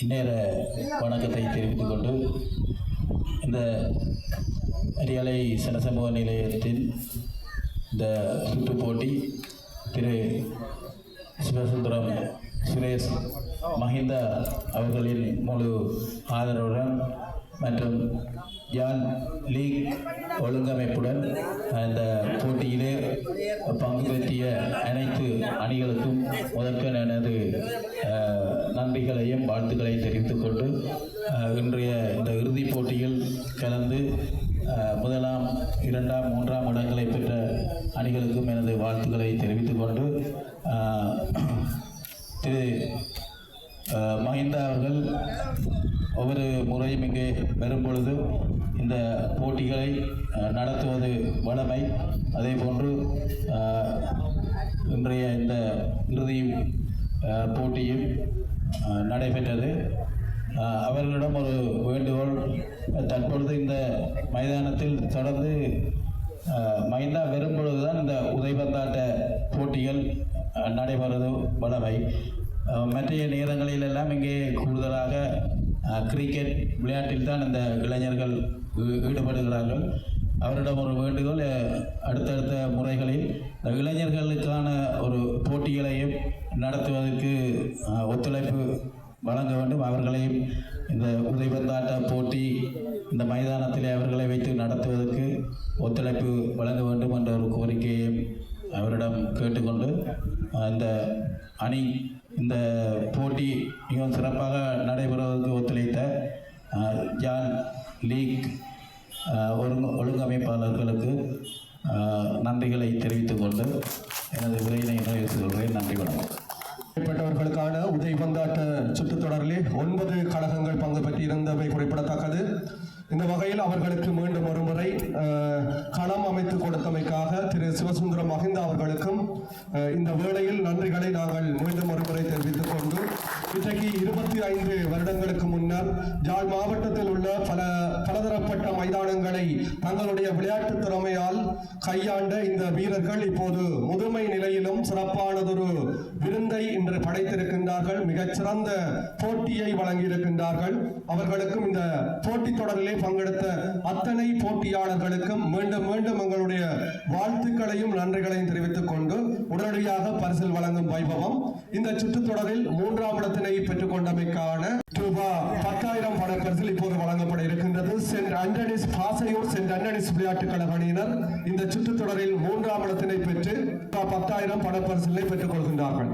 இந்நேர வணக்கத்தை தெரிவித்துக் கொண்டு இந்த அரியாலை சனசமூக நிலையத்தின் இந்த சுற்றுப் போட்டி திரு சிவசுந்தரம் சுரேஷ் மஹிந்தா அவர்களின் முழு ஆதரவுடன் மற்றும் ஜான் லீக் ஒழுங்கமைப்புடன் இந்த போட்டியிலே பங்கு பெற்றிய அனைத்து அணிகளுக்கும் முதற்கன் எனது நன்றிகளையும் வாழ்த்துக்களையும் தெரிவித்துக் கொண்டு இன்றைய இந்த இறுதிப் போட்டியில் கலந்து முதலாம், இரண்டாம், மூன்றாம் இடங்களை பெற்ற அணிகளுக்கும் எனது வாழ்த்துக்களை தெரிவித்துக் கொண்டு திரு மஹிந்தா அவர்கள் ஒவ்வொரு முறையும் இங்கே வரும்பொழுது இந்த போட்டிகளை நடத்துவது வழமை. அதே போன்று இன்றைய இந்த இறுதி போட்டியும் நடைபெற்றது. அவர்களிடம் ஒரு வேண்டுகோள், தற்பொழுது இந்த மைதானத்தில் தொடர்ந்து மஹிந்தா வரும்பொழுதுதான் இந்த உதைபந்தாட்ட போட்டிகள் நடைபெறுவது வழமை. மற்ற நேரங்களிலெல்லாம் இங்கே கூடுதலாக கிரிக்கெட் விளையாட்டில் தான் இந்த இளைஞர்கள் ஈடுபடுகிறார்கள். அவரிடம் ஒரு வேண்டுகோள், அடுத்தடுத்த முறைகளில் இளைஞர்களுக்கான ஒரு போட்டிகளையும் நடத்துவதற்கு ஒத்துழைப்பு வழங்க வேண்டும். அவர்களையும் இந்த உதைபந்தாட்ட போட்டி இந்த மைதானத்திலே அவர்களை வைத்து நடத்துவதற்கு ஒத்துழைப்பு வழங்க வேண்டும் என்ற ஒரு கோரிக்கையையும் அவரிடம் கேட்டுக்கொண்டு இந்த அணி இந்த போட்டி மிகவும் சிறப்பாக நடைபெறுவதற்கு ஒத்துழைத்த ஜான் லீக் ஒழுங்கமைப்பாளர்களுக்கு நன்றிகளை தெரிவித்துக் கொண்டு எனது உரையினை நிறைவு செய்கிறேன். நன்றி, வணக்கம். மேற்பட்டவர்களுக்கான உதைபந்தாட்ட சுற்றுத் தொடரிலே 9 கழகங்கள் பங்கு பெற்றிருந்தவை குறிப்பிடத்தக்கது. இந்த வகையில் அவர்களுக்கு மீண்டும் ஒருமுறை களம் அமைத்து கொடுத்தமைக்காக திரு சிவசுந்தரம் மஹிந்தா அவர்களுக்கும் இந்த வேளையில் நன்றிகளை நாங்கள் மீண்டும் ஒருமுறை தெரிவித்துக் கொண்டு, இன்றைக்கு 25 வருடங்களுக்கு முன்னர் யாழ் மாவட்டத்தில் உள்ள பலதரப்பட்ட மைதானங்களை தங்களுடைய விளையாட்டு திறமையால் கையாண்ட இந்த வீரர்கள் இப்போது முதுமை நிலையிலும் சிறப்பானதொரு விருந்தை இன்று படைத்திருக்கின்றார்கள். மிகச்சிறந்த போட்டியை வழங்கியிருக்கின்றார்கள். அவர்களுக்கும் இந்த போட்டி தொடரிலே பங்கெடுத்த அத்தனை போட்டியாளர்களுக்கும் மீண்டும் மீண்டும் எங்களுடைய வாழ்த்துக்களையும் நன்றிகளையும் தெரிவித்துக் கொண்டு உடனடியாக பரிசில் வழங்கும் வைபவம் இந்த சுற்றுத்தொடரில் 3ஆம் இடத்தினை பெற்றுக் கொண்டமைக்கான ரூபாய் 10,000 பணப்பரிசில் இப்போது வழங்கப்பட இருக்கின்றது. Saint Antony's Pasaiyur saint Antony's விளையாட்டுக் கழக அணியினர் இந்த சுற்றுத்தொடரில் 3ஆம் இடத்தினை பெற்று 10,000 பணப்பரிசிலை பெற்றுக் கொள்கின்றார்கள்.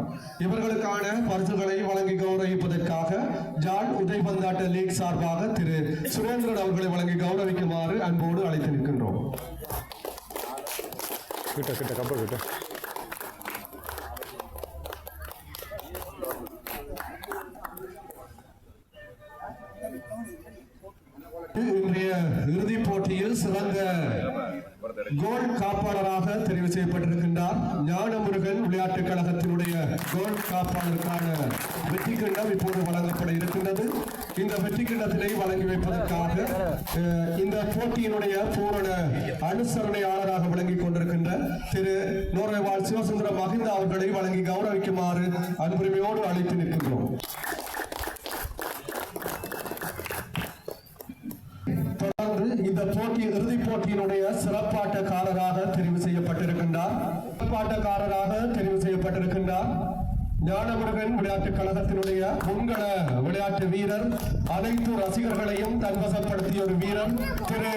இவர்களுக்கான பரிசுகளை வழங்கி கௌரவிப்பதற்காக ஜாழ் உதைபந்தாட்ட லீக் சார்பாக திரு சுரேந்திரன் அவர்களை வழங்கி கௌரவிக்குமாறு அன்போடு அழைத்து நிற்கின்றோம். இன்றைய இறுதிப் போட்டியில் சிறந்த கோல் காப்பாளராக தெரிவு செய்யப்பட்டிருக்கின்றார். ஞானமுருகன் விளையாட்டுக் கழகத்தினுடைய கோல் காப்பாளருக்கான வெற்றி கிண்ணம் இப்போது வழங்கப்பட இருக்கின்றது. இந்த வெற்றி கிண்ணத்தினை வழங்கி வைப்பதற்காக இந்த போட்டியினுடைய பூரண அனுசரணையாளராக விளங்கிக் கொண்டிருக்கின்ற திரு நோர்வேவாழ் சிவசுந்தரம் மஹிந்தா அவர்களை வழங்கி கௌரவிக்குமாறு அன்புரிமையோடு அழைத்து நிற்கின்றோம். இந்த போட்டி இறுதிப் போட்டியினுடைய சிறப்பாட்டக்காரராக தெரிவு செய்யப்பட்டிருக்கின்றார் ஞானமுருகன் விளையாட்டுக் கழகத்தினுடைய முன்கள விளையாட்டு வீரர், அனைத்து ரசிகர்களையும் தன்வசப்படுத்திய ஒரு வீரர் திரு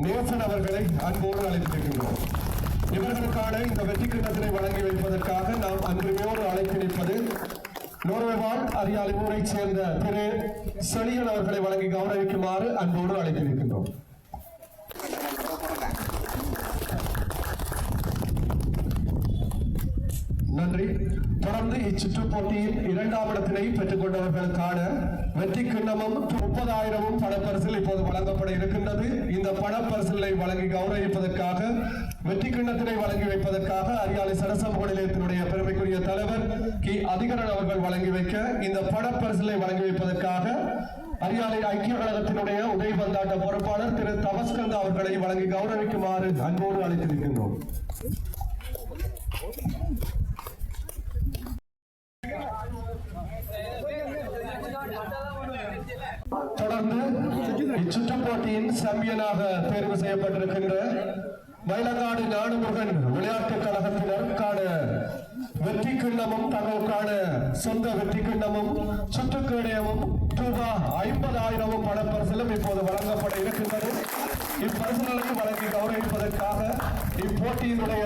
நேசன் அவர்களை அன்போடு அழைத்திருக்கின்றோம். இவர்களுக்கான இந்த வெற்றி கிண்ணத்தினை வழங்கி வைப்பதற்காக நாம் அன்புரிமையோடு அழைத்து நிற்பது நோர்வேவாழ் அரியாலை ஊரைச் சேர்ந்த திரு செழியன் அவர்களை வழங்கி கௌரவிக்குமாறு அன்போடு அழைத்திருக்கின்றோம். நன்றி. தொடர்ந்து இச்சுற்றுப் போட்டியில் 2ஆம் இடத்தினை பெற்றுக் கொண்டவர்களுக்கான வெற்றி கிண்ணமும் 30,000 பணப்பரிசில் இப்போது வழங்கப்பட இருக்கின்றது. இந்த பணப்பரிசிலை வழங்கி கௌரவிப்பதற்காக வெற்றி கிண்ணத்தினை வழங்கி வைப்பதற்காக அரியாலை சனசமூக நிலையத்தினுடைய பெருமைக்குரிய தலைவர் கி அதிகரன் அவர்கள் வழங்கி வைக்க, இந்த பணப்பரிசிலை வழங்கி வைப்பதற்காக அரியாலை ஐக்கிய கழகத்தினுடைய உதைபந்தாட்ட பொறுப்பாளர் திரு தமஸ்கந்த அவர்களை வழங்கி கௌரவிக்குமாறு அன்போடு அழைத்திருக்கின்றோம். தொடர்ந்து இச்சுற்றுப் போட்டியின் சாம்பியனாக தேர்வு செய்யப்பட்டிருக்கின்ற மயிலங்காடு ஞானமுருகன் விளையாட்டுக் கழகத்தினருக்கான வெற்றி கிண்ணமும் தங்களுக்கான சொந்த வெற்றி கிண்ணமும் சுற்றுக்கேடயமும் ரூபாய் 50,000 பணப்பரிசிலும் இப்போது வழங்கப்பட இருக்கின்றது. இப்பரிசுகளுக்கு வழங்கி கௌரவிப்பதற்காக இப்போட்டியினுடைய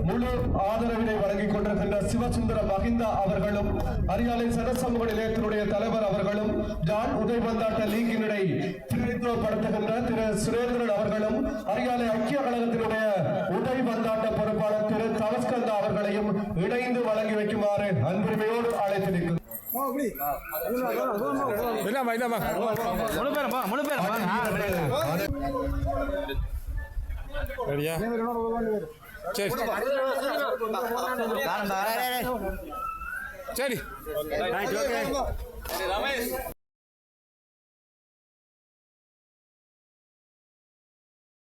முழு ஆதரவினை வழங்கிக் கொண்டிருக்கின்ற சிவசுந்தர மகிந்தா அவர்களும், அரியாலை சனசமூக நிலையத்தினுடைய தலைவர் அவர்களும், ஜான் உதைபந்தாட்ட லீகினுடைய பிரதிநிதித்துவப்படுத்துகின்ற திரு சுரேந்திரன் அவர்களும், அரியாலை ஐக்கிய கழகத்தினுடைய உதைபந்தாட்ட பொறுப்பாளர் திரு தவஸ்கந்தா அவர்களையும் இணைந்து வழங்கி வைக்குமாறு அன்புரிமையோடு அழைத்திருக்கிறோம். ரெடியா? சரி சரி